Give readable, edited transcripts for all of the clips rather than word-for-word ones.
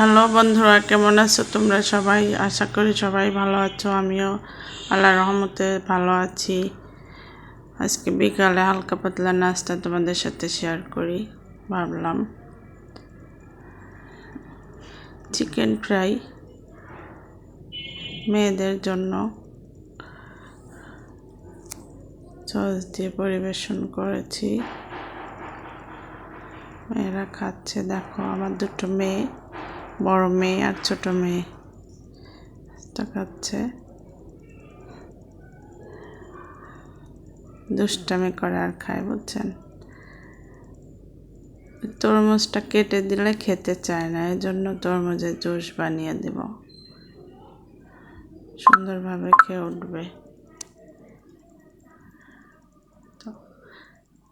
Hello বন্ধুরা, কেমন আছো তোমরা সবাই? আশা করি সবাই ভালো আছো। আমিও আল্লাহর রহমতে ভালো আছি। আজকে বিকালে হালকা পাতলা নাস্তা তোমাদের সাথে শেয়ার করি ভাবলাম। চিকেন ফ্রাই মেয়েদের জন্য সস দিয়ে পরিবেশন করেছি। মেয়েরা খাচ্ছে, দেখো আমার দুটো মেয়ে, বড় মেয়ে আর ছোট মেয়ে খাচ্ছে, দুষ্টামি করে আর খায়, বুঝছেন। তরমুজটা কেটে দিলে খেতে চায় না, এই জন্য তরমুজের জুস বানিয়ে দেব, সুন্দরভাবে খেয়ে উঠবে।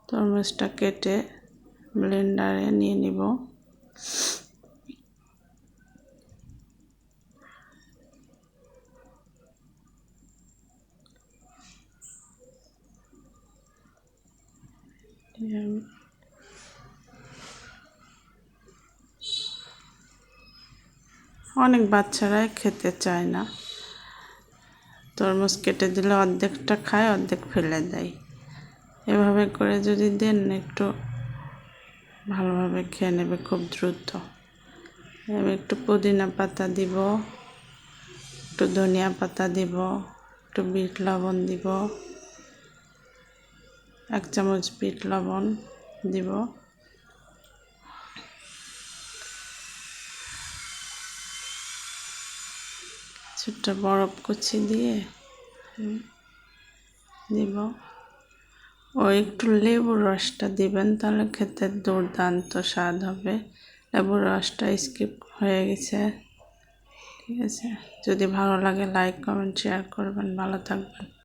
তরমুজটা কেটে ব্লেন্ডারে নিয়ে নিব। অনেক বাচ্চারাই খেতে চায় না, তরমুজ কেটে দিলে অর্ধেকটা খায়, অর্ধেক ফেলে দেয়। এভাবে করে যদি দেন একটু ভালোভাবে খেয়ে নেবে খুব দ্রুত। আমি একটু পুদিনা পাতা দিব, একটু ধনিয়া পাতা দিব, একটু বিট লবণ দিব, 1 চামচ বিট লবণ দিব, ছোট্ট বরফ কুচি দিয়ে দিব। ও একটু লেবুর রসটা দিবেন, তাহলে খেতে দুর্দান্ত স্বাদ হবে। লেবুর রসটা স্কিপ হয়ে গেছে, ঠিক আছে। যদি ভালো লাগে লাইক কমেন্ট শেয়ার করবেন, ভালো থাকবেন।